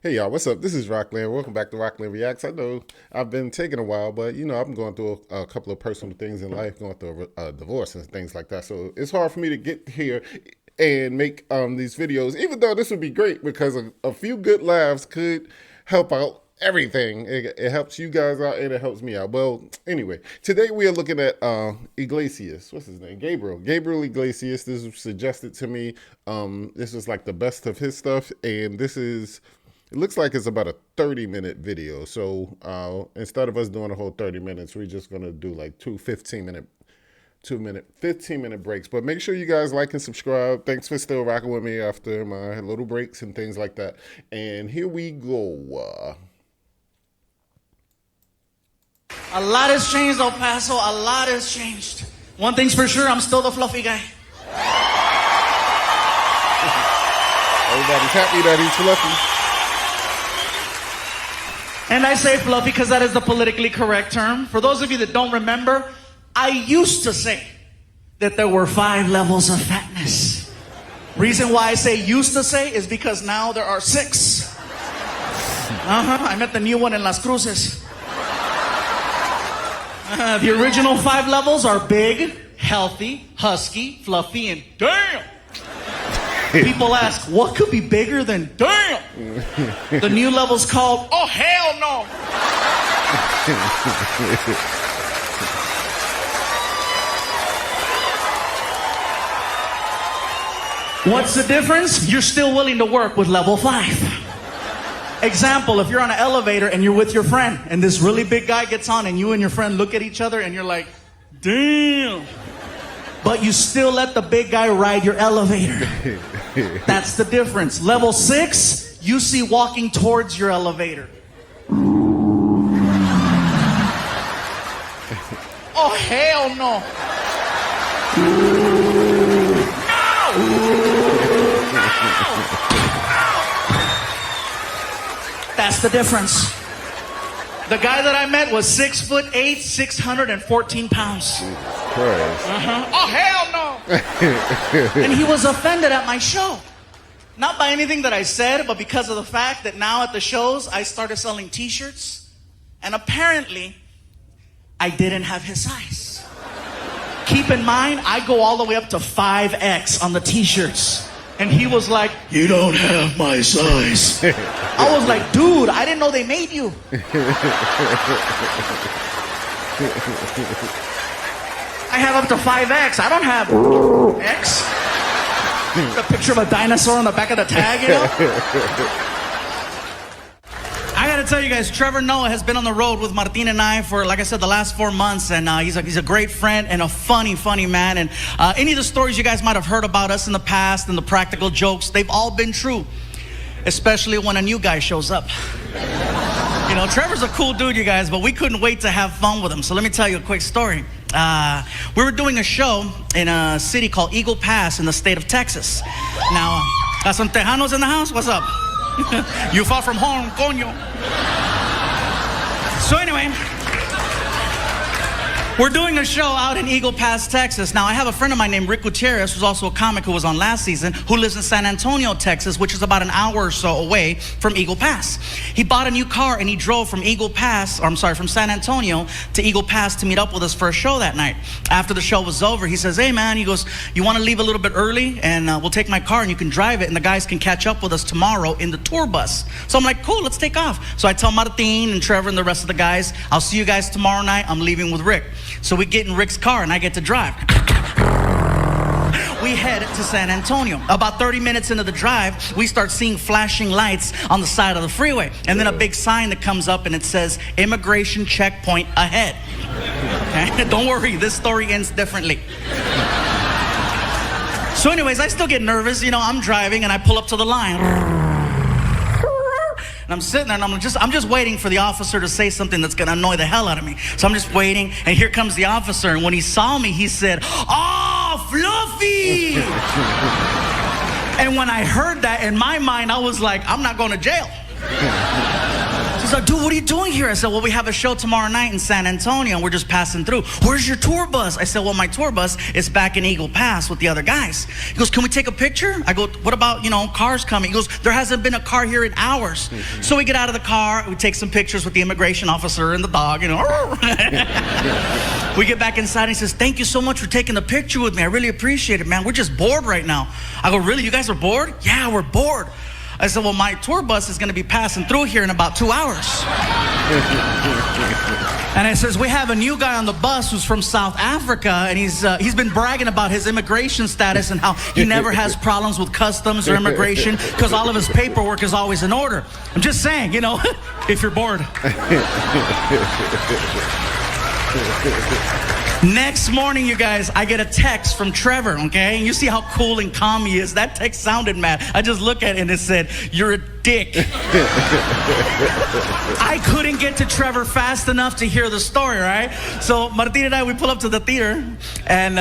Hey y'all, what's up? This is Roklan. Welcome back to Roklan Reacts. I know I've been taking a while, but I'm going through a couple of personal things in life, going through a divorce and things like that. So it's hard for me to get here and make these videos, even though this would be great because a few good laughs could help out everything. It helps you guys out and it helps me out. Well, anyway, today we are looking at Eglasias. What's his name? Gabriel Iglesias. This was suggested to me. This is like the best of his stuff, and it looks like it's about a 30-minute video. So instead of us doing a whole 30 minutes, we're just going to do like 15-minute breaks. But make sure you guys like and subscribe. Thanks for still rocking with me after my little breaks and things like that. And here we go. A lot has changed, El Paso. A lot has changed. One thing's for sure, I'm still the fluffy guy. Everybody's happy that he's fluffy. And I say fluffy because that is the politically correct term. For those of you that don't remember, I used to say that there were 5 levels of fatness. Reason why I say used to say is because now there are 6. I met the new one in Las Cruces. The original 5 levels are big, healthy, husky, fluffy, and damn. People ask, what could be bigger than damn? The new level's called, oh, hell no. What's the difference? You're still willing to work with level 5. Example, if you're on an elevator and you're with your friend and this really big guy gets on and you and your friend look at each other and you're like, damn. But you still let the big guy ride your elevator. That's the difference. Level 6, you see walking towards your elevator. Oh, hell no. That's the difference. The guy that I met was 6'8", 614 pounds. Oh, hell no. And he was offended at my show. Not by anything that I said, but because of the fact that now at the shows, I started selling t-shirts. And apparently, I didn't have his size. Keep in mind, I go all the way up to 5X on the t-shirts. And he was like, you don't have my size. I was like, dude, I didn't know they made you. I have up to 5X. I don't have X. A picture of a dinosaur on the back of the tag, you know? I gotta tell you guys, Trevor Noah has been on the road with Martin and I for, like I said, the last 4 months, and he's a great friend and a funny man. And any of the stories you guys might have heard about us in the past and the practical jokes, they've all been true, especially when a new guy shows up. You know, Trevor's a cool dude, you guys, but we couldn't wait to have fun with him. So let me tell you a quick story. We were doing a show in a city called Eagle Pass in the state of Texas. Now, got some Tejanos in the house? What's up? You far from home, coño. So anyway, we're doing a show out in Eagle Pass, Texas. Now, I have a friend of mine named Rick Gutierrez, who's also a comic who was on last season, who lives in San Antonio, Texas, which is about an hour or so away from Eagle Pass. He bought a new car and he drove from from San Antonio to Eagle Pass to meet up with us for a show that night. After the show was over, he says, hey man, he goes, you want to leave a little bit early and we'll take my car and you can drive it and the guys can catch up with us tomorrow in the tour bus. So I'm like, cool, let's take off. So I tell Martin and Trevor and the rest of the guys, I'll see you guys tomorrow night. I'm leaving with Rick. So we get in Rick's car and I get to drive. We head to San Antonio. About 30 minutes into the drive, we start seeing flashing lights on the side of the freeway. And then a big sign that comes up and it says, immigration checkpoint ahead. Okay? Don't worry, this story ends differently. So anyways, I still get nervous. You know, I'm driving and I pull up to the line. And I'm sitting there and I'm just waiting for the officer to say something that's gonna annoy the hell out of me. So I'm just waiting, and here comes the officer, and when he saw me, he said, oh, Fluffy! And when I heard that, in my mind, I was like, I'm not going to jail. So He's like, dude, what are you doing here? I said, well, we have a show tomorrow night in San Antonio, and we're just passing through. Where's your tour bus? I said, well, my tour bus is back in Eagle Pass with the other guys. He goes, can we take a picture? I go, what about, cars coming? He goes, there hasn't been a car here in hours. So we get out of the car, we take some pictures with the immigration officer and the dog, We get back inside, and he says, thank you so much for taking the picture with me. I really appreciate it, man. We're just bored right now. I go, really? You guys are bored? Yeah, we're bored. I said, well, my tour bus is going to be passing through here in about 2 hours. And it says, we have a new guy on the bus who's from South Africa, and he's been bragging about his immigration status and how he never has problems with customs or immigration because all of his paperwork is always in order. I'm just saying, if you're bored. Next morning, you guys, I get a text from Trevor, okay? And you see how cool and calm he is. That text sounded mad. I just look at it and it said, you're a dick. I couldn't get to Trevor fast enough to hear the story, right? So Martin and I, we pull up to the theater, and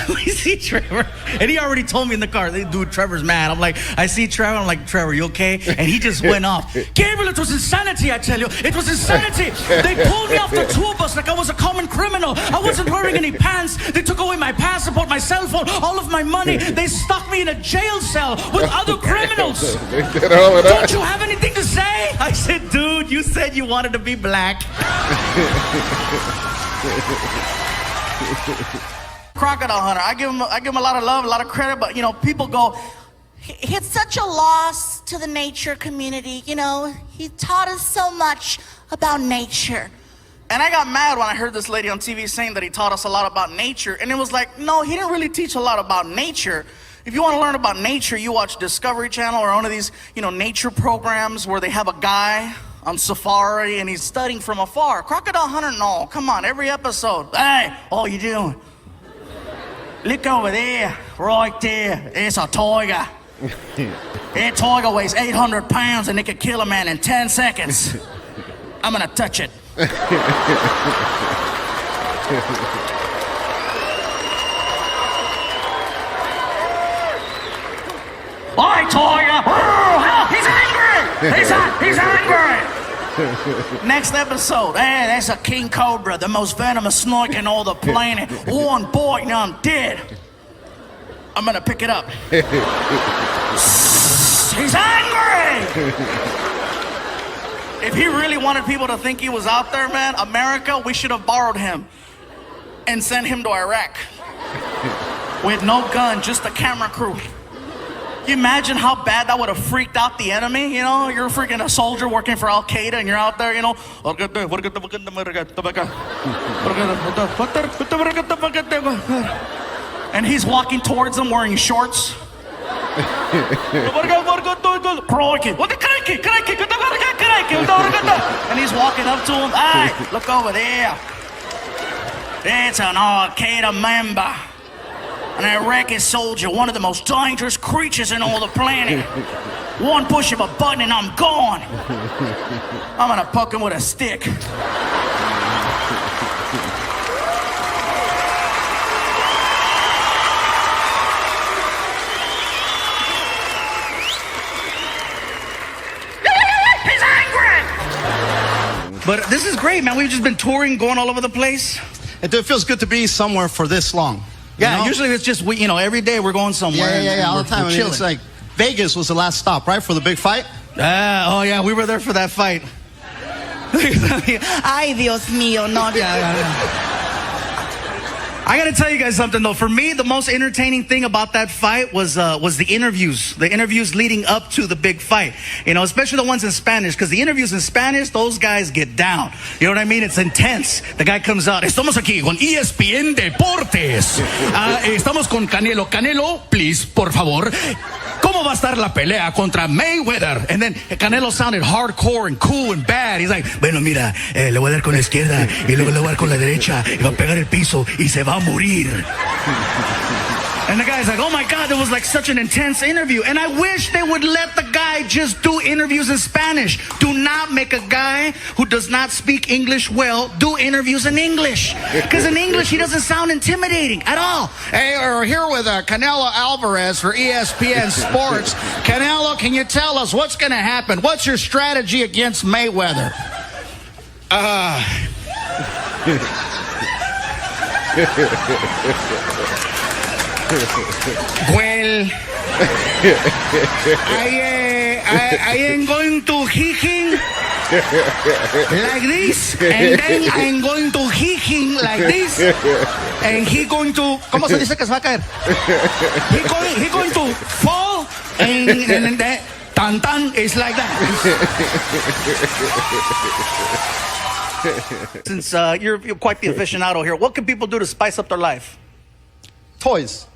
we see Trevor. And he already told me in the car, dude, Trevor's mad. I see Trevor. I'm like, Trevor, you okay? And he just went off. Gabriel, it was insanity, I tell you. It was insanity. They pulled me off the tour bus like I was a common criminal. I wasn't wearing any pants. They took away my passport, my cell phone, all of my money. They stuck me in a jail cell with other criminals. Don't you have anything to say? I said, dude, you said you wanted to be black. Crocodile Hunter, I give him a lot of love, a lot of credit, but people go, it's such a loss to the nature community. He taught us so much about nature. And I got mad when I heard this lady on TV saying that he taught us a lot about nature. And it was like, no, he didn't really teach a lot about nature. If you want to learn about nature, you watch Discovery Channel or one of these, nature programs where they have a guy on safari and he's studying from afar. Crocodile Hunter, no, come on, every episode. Hey, all you doing? Look over there, right there. It's a tiger. That tiger weighs 800 pounds and it could kill a man in 10 seconds. I'm gonna touch it. Hi, tiger! Oh, he's angry! He's angry! Next episode, hey, that's a king cobra, the most venomous snake in all the planet. One bite and I'm dead. I'm gonna pick it up. He's angry! If he really wanted people to think he was out there, man, America, we should have borrowed him and sent him to Iraq. With no gun, just a camera crew. You imagine how bad that would have freaked out the enemy? You're freaking a soldier working for Al Qaeda and you're out there, and he's walking towards them wearing shorts. And he's walking up to him. Hey, look over there. That's an Al Qaeda member. An Iraqi soldier, one of the most dangerous creatures in all the planet. One push of a button and I'm gone. I'm gonna poke him with a stick. He's angry! But this is great, man. We've just been touring, going all over the place. It feels good to be somewhere for this long. Yeah, usually it's just, every day we're going somewhere. Yeah, all the time. I mean, it's like Vegas was the last stop, right, for the big fight? Oh, yeah, we were there for that fight. Ay, Dios mío, no. I got to tell you guys something, though. For me, the most entertaining thing about that fight was the interviews. The interviews leading up to the big fight. Especially the ones in Spanish. Because the interviews in Spanish, those guys get down. You know what I mean? It's intense. The guy comes out. Estamos aquí con ESPN Deportes. Estamos con Canelo. Canelo, please, por favor. ¿Cómo va a estar la pelea contra Mayweather? And then Canelo sounded hardcore and cool and bad. He's like, bueno, mira, le voy a dar con la izquierda y luego le voy a dar con la derecha y va a pegar el piso y se va a morir. And the guy's like, oh my God, it was like such an intense interview. And I wish they would let the guy just do interviews in Spanish. Do not make a guy who does not speak English well do interviews in English. Because in English, he doesn't sound intimidating at all. Hey, we're here with Canelo Alvarez for ESPN Sports. Canelo, can you tell us what's going to happen? What's your strategy against Mayweather? Well, I am going to hit him like this, and then I'm going to hit him like this, and he going to, ¿cómo se dice que se va a caer? He going to fall, and then, tan tan, is like that. Since you're quite the aficionado here, what can people do to spice up their life? Toys.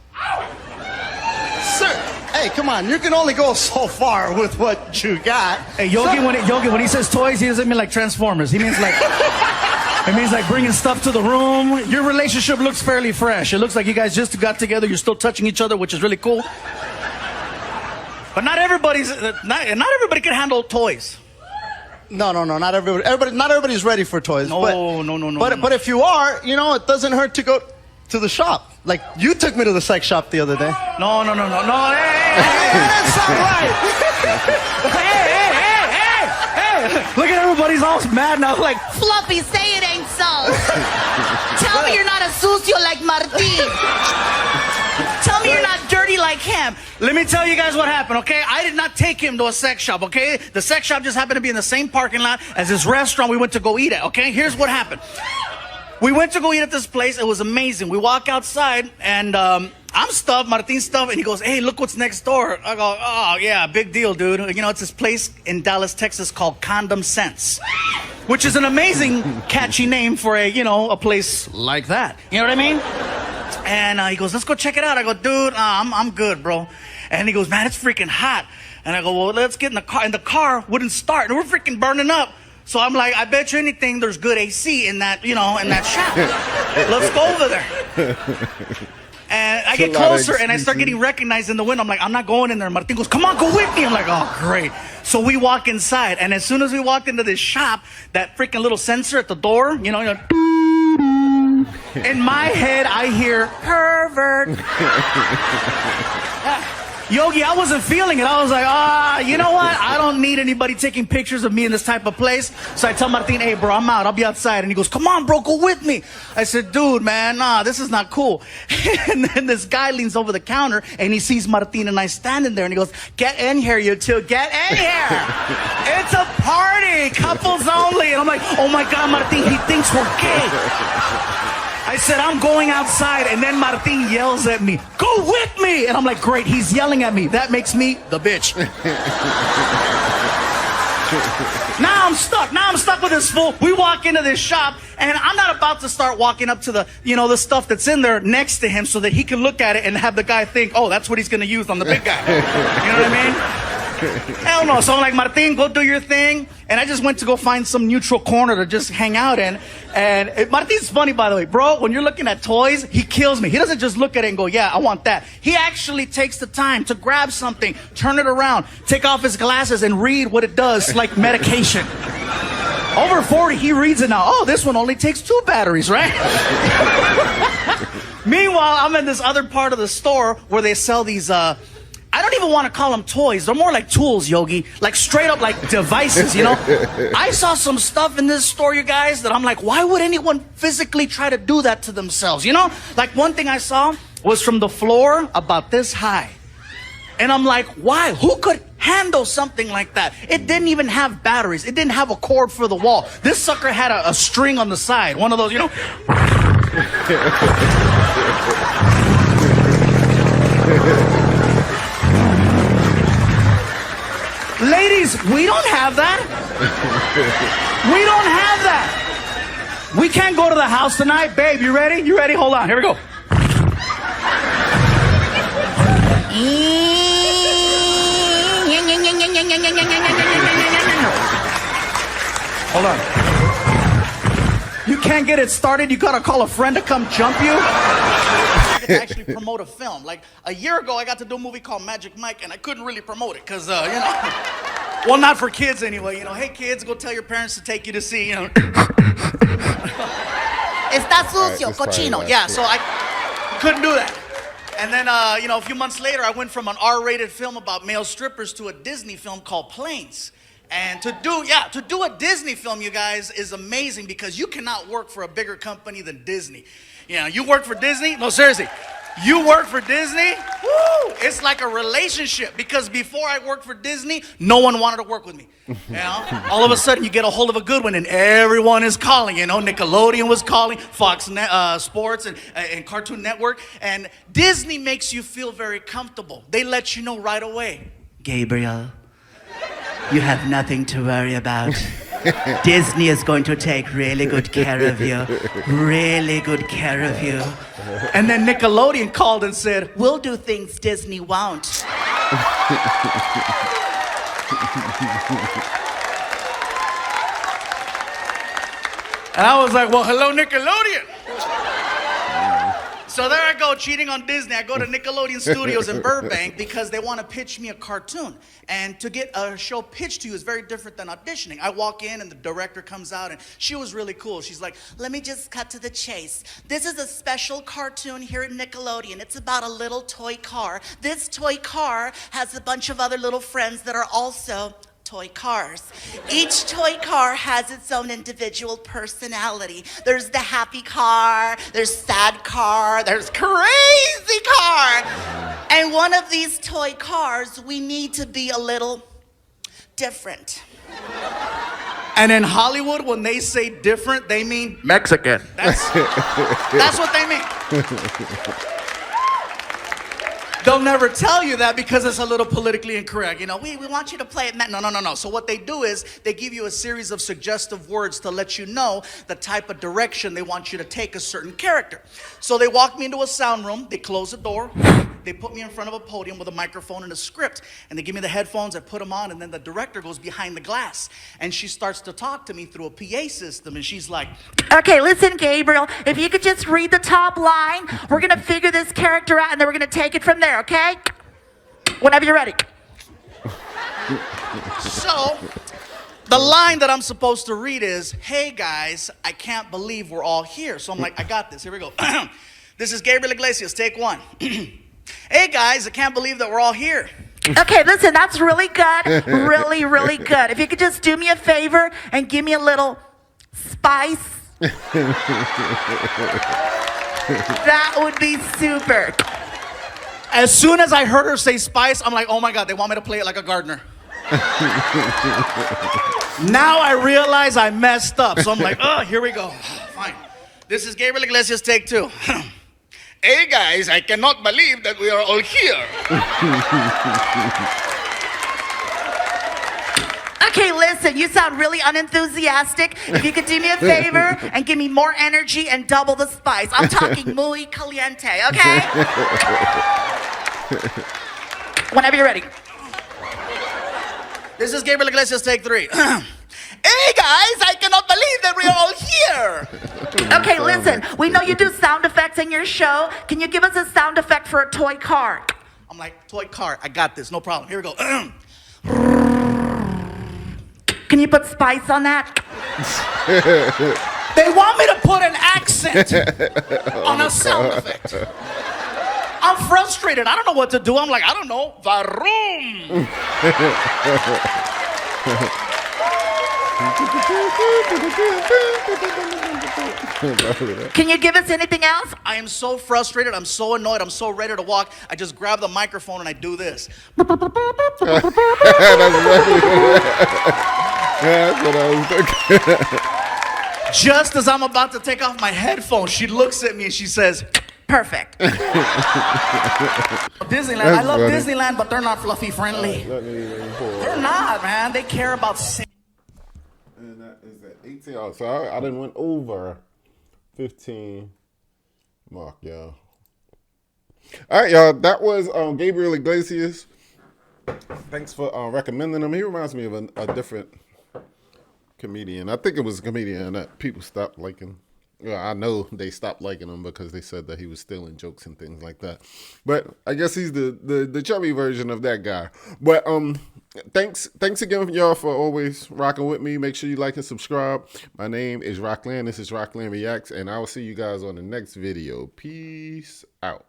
Sir, hey, come on. You can only go so far with what you got. Hey, Yogi, when he says toys, he doesn't mean like Transformers. He means like it means like bringing stuff to the room. Your relationship looks fairly fresh. It looks like you guys just got together. You're still touching each other, which is really cool. But not everybody can handle toys. No, not everybody. Not everybody's ready for toys. No. But if you are, you know, it doesn't hurt to go to the shop. Like you took me to the sex shop the other day. No. Hey, that's not right. Hey. Look at everybody's all mad now. Like, Fluffy, say it ain't so. Tell me you're not a sucio like Martin. Tell me you're not dirty like him. let me tell you guys what happened, okay? I did not take him to a sex shop, okay? The sex shop just happened to be in the same parking lot as this restaurant we went to go eat at, okay? Here's what happened. We went to go eat at this place. It was amazing. We walk outside, and I'm stuffed, Martin's stuffed, and he goes, hey, look what's next door. I go, oh, yeah, big deal, dude. You know, it's this place in Dallas, Texas called Condom Sense, which is an amazing, catchy name for a place like that. You know what I mean? And he goes, let's go check it out. I go, dude, I'm good, bro. And he goes, man, it's freaking hot. And I go, well, let's get in the car. And the car wouldn't start, and we're freaking burning up. So I'm like, I bet you anything there's good AC in that, in that shop. Let's go over there. And I get closer and I start getting recognized in the window. I'm like, I'm not going in there. Martin goes, come on, go with me. I'm like, oh, great. So we walk inside. And as soon as we walked into this shop, that freaking little sensor at the door, in my head, I hear, pervert. Yogi, I wasn't feeling it. I was like, you know what? I don't need anybody taking pictures of me in this type of place. So I tell Martin, hey, bro, I'm out. I'll be outside. And he goes, come on, bro, go with me. I said, dude, man, this is not cool. And then this guy leans over the counter and he sees Martin and I standing there and he goes, get in here, you two. Get in here. It's a party. Couples only. And I'm like, oh my God, Martin, he thinks we're gay. I said, I'm going outside, and then Martin yells at me, go with me! And I'm like, great, he's yelling at me. That makes me the bitch. Now I'm stuck with this fool. We walk into this shop, and I'm not about to start walking up to the, the stuff that's in there next to him so that he can look at it and have the guy think, oh, that's what he's going to use on the big guy. You know what I mean? Hell no. So I'm like, Martin, go do your thing. And I just went to go find some neutral corner to just hang out in. And Martin's funny, by the way. Bro, when you're looking at toys, he kills me. He doesn't just look at it and go, yeah, I want that. He actually takes the time to grab something, turn it around, take off his glasses, and read what it does, like medication. Over 40, he reads it now. Oh, this one only takes 2 batteries, right? Meanwhile, I'm in this other part of the store where they sell these, I don't even want to call them toys. They're more like tools, Yogi. Like straight up like devices, I saw some stuff in this store, you guys, that I'm like, why would anyone physically try to do that to themselves? Like one thing I saw was from the floor about this high. And I'm like, why? Who could handle something like that? It didn't even have batteries. It didn't have a cord for the wall. This sucker had a string on the side. One of those, Ladies, we don't have that. We don't have that. We can't go to the house tonight. Babe, you ready? You ready? Hold on. Here we go. Hold on. You can't get it started, you gotta call a friend to come jump you. I get to actually promote a film. Like a year ago, I got to do a movie called Magic Mike, and I couldn't really promote it because, well, not for kids anyway. Hey kids, go tell your parents to take you to see, Está sucio, cochino. Yeah, so I couldn't do that. And then, a few months later, I went from an R-rated film about male strippers to a Disney film called Planes. And to do a Disney film, you guys, is amazing because you cannot work for a bigger company than Disney. You work for Disney? No, seriously. You work for Disney? Woo! It's like a relationship because before I worked for Disney, no one wanted to work with me. All of a sudden, you get a hold of a good one and everyone is calling. Nickelodeon was calling, Fox Sports and Cartoon Network. And Disney makes you feel very comfortable. They let you know right away. Gabriel, you have nothing to worry about. Disney is going to take really good care of you. Really good care of you. And then Nickelodeon called and said, we'll do things Disney won't. And I was like, well, hello, Nickelodeon. So there I go, cheating on Disney. I go to Nickelodeon Studios in Burbank because they want to pitch me a cartoon. And to get a show pitched to you is very different than auditioning. I walk in and the director comes out and she was really cool. She's like, let me just cut to the chase. This is a special cartoon here at Nickelodeon. It's about a little toy car. This toy car has a bunch of other little friends that are also toy cars. Each toy car has its own individual personality. There's the happy car, there's sad car, there's crazy car. And one of these toy cars, we need to be a little different. And in Hollywood, when they say different, they mean Mexican. That's what they mean. They'll never tell you that because it's a little politically incorrect. We want you to play it. No. So what they do is they give you a series of suggestive words to let you know the type of direction they want you to take a certain character. So they walk me into a sound room, they close the door, they put me in front of a podium with a microphone and a script, and they give me the headphones, I put them on, and then the director goes behind the glass, and she starts to talk to me through a PA system, and she's like, okay, listen, Gabriel, if you could just read the top line, we're going to figure this character out, and then we're going to take it from there, okay? Whenever you're ready. So, the line that I'm supposed to read is, hey guys, I can't believe we're all here. So I'm like, I got this, here we go. This is Gabriel Iglesias, take one. Hey guys, I can't believe that we're all here. Okay, listen, that's really good. Really, really good. If you could just do me a favor and give me a little spice. That would be super. As soon as I heard her say spice, I'm like, oh my God, they want me to play it like a gardener. Now I realize I messed up. So I'm like, oh, here we go. Fine. This is Gabriel Iglesias, take two. Hey guys, I cannot believe that we are all here. Okay, listen, you sound really unenthusiastic. If you could do me a favor and give me more energy and double the spice. I'm talking muy caliente, okay? Whenever you're ready. This is Gabriel Iglesias, take three. Hey guys, I cannot believe that we are all here. Okay, listen, we know you do sound effects in your show. Can you give us a sound effect for a toy car? I'm like, toy car, I got this, no problem. Here we go. Can you put spice on that? They want me to put an accent on a sound effect. I'm frustrated. I don't know what to do. I'm like, I don't know. Varum. Can you give us anything else? I am so frustrated. I'm so annoyed. I'm so ready to walk. I just grab the microphone and I do this. That's what I was thinking. Just as I'm about to take off my headphones, she looks at me and she says, perfect. Disneyland. I love Disneyland, but they're not fluffy friendly. They're not, man. They care about safety. And that is at 18. Oh, so I didn't went over 15 mark, y'all. All right, y'all. That was Gabriel Iglesias. Thanks for recommending him. He reminds me of a different comedian. I think it was a comedian that people stopped liking. Well, I know they stopped liking him because they said that he was stealing jokes and things like that. But I guess he's the chubby version of that guy. But thanks again, y'all, for always rocking with me. Make sure you like and subscribe. My name is Roklan. This is Roklan Reacts, and I will see you guys on the next video. Peace out.